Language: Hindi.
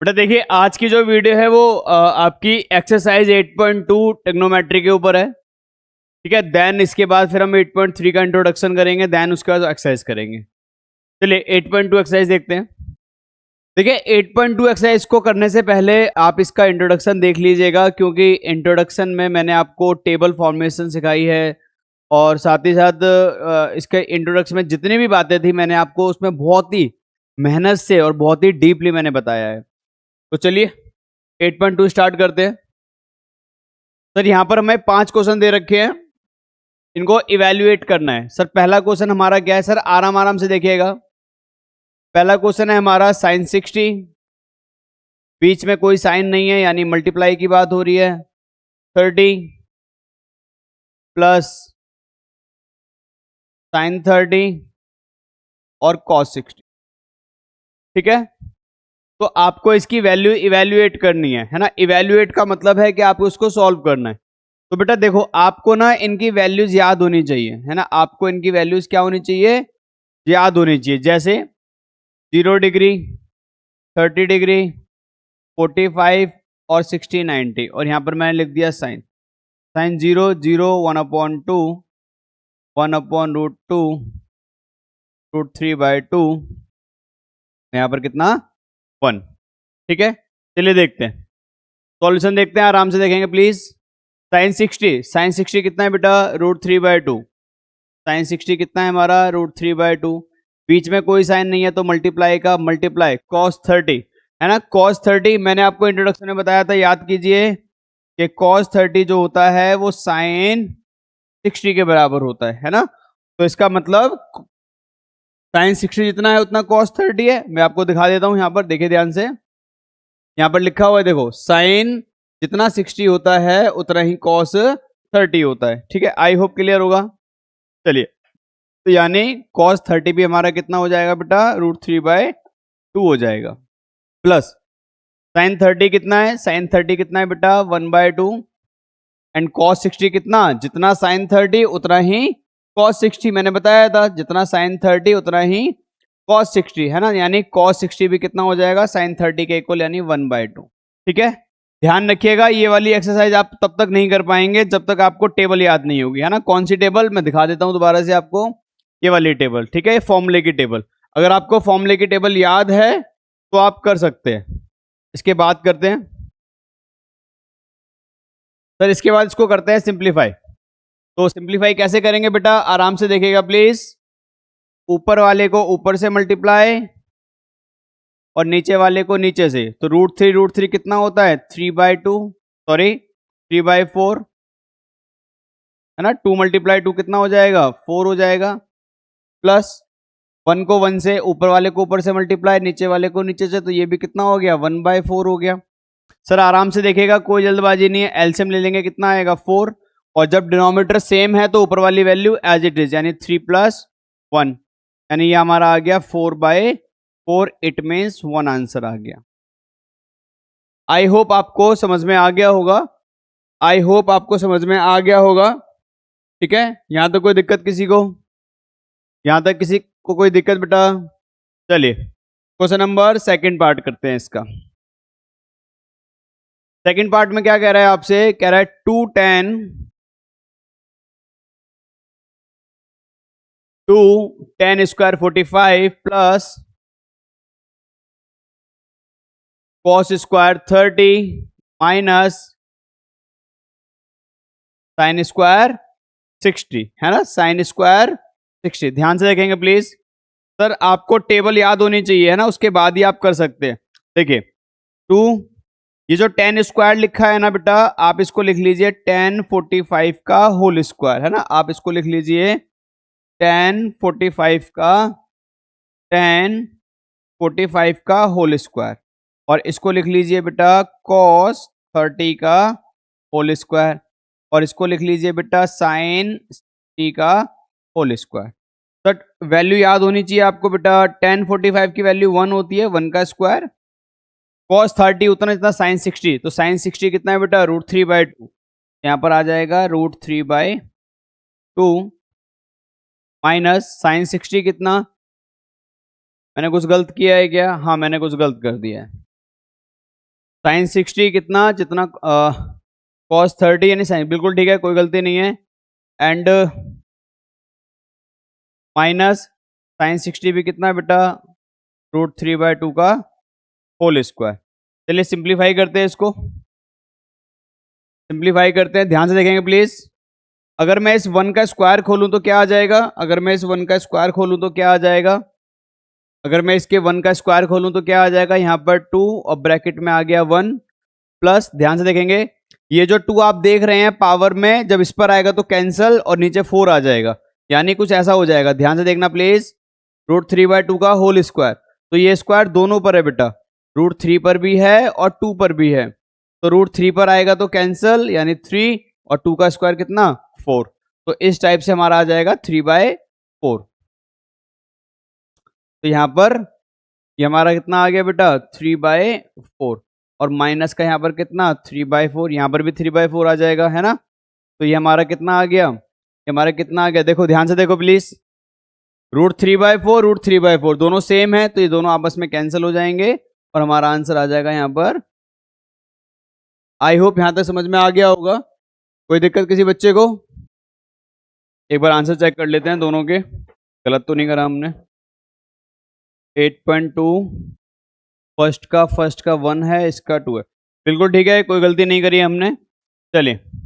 बेटा देखिए, आज की जो वीडियो है वो आपकी एक्सरसाइज 8.2 टेक्नोमेट्री के ऊपर है। ठीक है, देन इसके बाद फिर हम 8.3 का इंट्रोडक्शन करेंगे, देन उसके बाद एक्सरसाइज करेंगे। चलिए 8.2 एक्सरसाइज देखते हैं। देखिए 8.2 एक्सरसाइज को करने से पहले आप इसका इंट्रोडक्शन देख लीजिएगा, क्योंकि इंट्रोडक्शन में मैंने आपको टेबल फॉर्मेशन सिखाई है और साथ ही साथ इसके इंट्रोडक्शन में जितनी भी बातें थी मैंने आपको उसमें बहुत ही मेहनत से और बहुत ही डीपली मैंने बताया है। तो चलिए 8.2 स्टार्ट करते हैं। सर यहाँ पर हमें 5 क्वेश्चन दे रखे हैं, इनको इवेल्युएट करना है। सर पहला क्वेश्चन हमारा क्या है? सर आराम आराम से देखिएगा। पहला क्वेश्चन है हमारा साइन 60, बीच में कोई साइन नहीं है यानी मल्टीप्लाई की बात हो रही है। 30 प्लस साइन 30 और कॉस 60। ठीक है, तो आपको इसकी वैल्यू इवेल्युएट करनी है ना। इवेल्युएट का मतलब है कि आपको उसको सॉल्व करना है। तो बेटा देखो, आपको ना इनकी वैल्यूज याद होनी चाहिए, है ना। आपको इनकी वैल्यूज क्या होनी चाहिए? याद होनी चाहिए। जैसे 0 डिग्री, 30 डिग्री, 45 और 60, 90। और यहाँ पर मैंने लिख दिया साइन। साइन 0 0, 1/2, 1/√2, √3/2, यहाँ पर कितना? 1। ठीक है, चलिए देखते हैं सॉल्यूशन, देखते हैं, आराम से देखेंगे प्लीज। साइन 60 कितना है बेटा? √3/2। साइन 60 कितना है हमारा? √3/2। बीच में कोई साइन नहीं है तो मल्टीप्लाई का मल्टीप्लाई। कॉस 30 है ना। कॉस 30 मैंने आपको इंट्रोडक्शन में बताया था, याद कीजिए कि कॉस 30 जो होता है वो साइन 60 के बराबर होता है ना। तो इसका मतलब साइन 60 जितना है उतना कॉस 30 है। मैं आपको दिखा देता हूं, यहां पर देखिए ध्यान से। यहां पर लिखा हुआ है, देखो, साइन जितना 60 होता है उतना ही कॉस 30 होता है। ठीक है, आई होप क्लियर होगा। चलिए, तो यानी cos 30 भी हमारा कितना हो जाएगा बेटा? √3/2 हो जाएगा। प्लस साइन 30 कितना है? साइन 30 कितना है बेटा? 1/2। एंड cos 60 कितना? जितना साइन 30 उतना ही cos 60। मैंने बताया था जितना साइन 30 उतना ही cos 60, है ना। यानी cos 60 भी कितना हो जाएगा? साइन 30 के इक्वल, यानी 1/2। ठीक है, ध्यान रखिएगा, ये वाली एक्सरसाइज आप तब तक नहीं कर पाएंगे जब तक आपको टेबल याद नहीं होगी, है ना। कौन सी टेबल? मैं दिखा देता हूं दोबारा से आपको, ये वाली टेबल। ठीक है, फॉर्मूले की टेबल। अगर आपको फॉर्मूले की टेबल याद है तो आप कर सकते हैं। इसके बाद करते हैं सर, इसके बाद इसको करते हैं सिंप्लीफाई। तो सिंप्लीफाई कैसे करेंगे बेटा? आराम से देखिएगा प्लीज। ऊपर वाले को ऊपर से मल्टीप्लाई और नीचे वाले को नीचे से। तो √3 कितना होता है? 3/2, सॉरी 3/4, है ना। 2 × 2 कितना हो जाएगा? 4 हो जाएगा। प्लस 1 को 1 से, ऊपर वाले को ऊपर से मल्टीप्लाई, नीचे वाले को नीचे से, तो ये भी कितना हो गया? 1/4 हो गया। सर आराम से देखिएगा, कोई जल्दबाजी नहीं है। एलसीएम ले लेंगे, कितना आएगा? 4। और जब डिनोमिनेटर सेम है तो ऊपर वाली वैल्यू एज इट इज, यानी 3 + 1, यानी ये हमारा आ गया 4/4। इट मीन्स 1 आंसर आ गया। आई होप आपको समझ में आ गया होगा। आई होप आपको समझ में आ गया होगा। ठीक है, यहां तक कोई दिक्कत किसी को? यहां तक किसी को कोई दिक्कत बेटा? चलिए क्वेश्चन नंबर सेकंड पार्ट करते हैं इसका। सेकंड पार्ट में क्या कह रहा है आपसे? कह रहा है 2tan square 45 plus cos square 30 minus sine square 60, है ना। साइन स्क्वायर 60, ध्यान से देखेंगे प्लीज। सर आपको टेबल याद होनी चाहिए, है ना, उसके बाद ही आप कर सकते हैं। देखिए 2, ये जो tan स्क्वायर लिखा है ना बेटा, आप इसको लिख लीजिए tan 45 का होल स्क्वायर, है ना। आप इसको लिख लीजिए tan 45 का होल स्क्वायर। और इसको लिख लीजिए बेटा cos 30 का होल स्क्वायर। और इसको लिख लीजिए बेटा sin 60 का होल स्क्वायर। बट वैल्यू याद होनी चाहिए आपको बेटा। tan 45 की वैल्यू 1 होती है, 1 का स्क्वायर। cos 30 उतना जितना sin 60, तो sin 60 कितना है बेटा? √3/2। यहाँ पर आ जाएगा √3/2 माइनस sin 60 कितना? मैंने कुछ गलत किया है क्या? हाँ, मैंने कुछ गलत कर दिया है। साइन 60 कितना जितना कॉस 30 यानी साइन, बिल्कुल ठीक है, कोई गलती नहीं है। एंड माइनस साइन 60 भी कितना है बेटा, √3/2 का होल स्क्वायर। चलिए सिंप्लीफाई करते हैं इसको, सिंप्लीफाई करते हैं, ध्यान से देखेंगे प्लीज। अगर मैं इस 1 का स्क्वायर खोलूं तो क्या आ जाएगा, अगर मैं इस 1 का स्क्वायर खोलूं तो क्या आ जाएगा, अगर मैं इसके 1 का स्क्वायर खोलूं तो क्या आ जाएगा, यहाँ पर 2 और ब्रैकेट में आ गया 1 प्लस, ध्यान से देखेंगे ये जो 2 आप देख रहे हैं पावर में, जब इस पर आएगा तो कैंसल और नीचे 4 आ जाएगा, यानी कुछ ऐसा हो जाएगा, ध्यान से देखना प्लीज, √3/2 का होल स्क्वायर। तो ये स्क्वायर दोनों पर है बेटा, √3 पर भी है और 2 पर भी है, तो √3 पर आएगा तो कैंसल यानी 3 और 2 का स्क्वायर कितना 4। तो इस टाइप से हमारा आ जाएगा 3/4। तो यहां पर ये हमारा कितना आ गया बेटा 3/4 और माइनस का यहाँ पर कितना 3/4, यहाँ पर भी 3/4 आ जाएगा, है ना। तो ये हमारा कितना आ गया, ये हमारा कितना आ गया, देखो ध्यान से देखो प्लीज, √3/4 √3/4 दोनों सेम है, तो ये दोनों आपस में कैंसिल हो जाएंगे और हमारा आंसर आ जाएगा यहाँ पर। आई होप यहां तक समझ में आ गया होगा, कोई दिक्कत किसी बच्चे को। एक बार आंसर चेक कर लेते हैं दोनों के, गलत तो नहीं करा हमने। 8.2 फर्स्ट का 1 है, इसका 2 है, बिल्कुल ठीक है, कोई गलती नहीं करी हमने। चलिए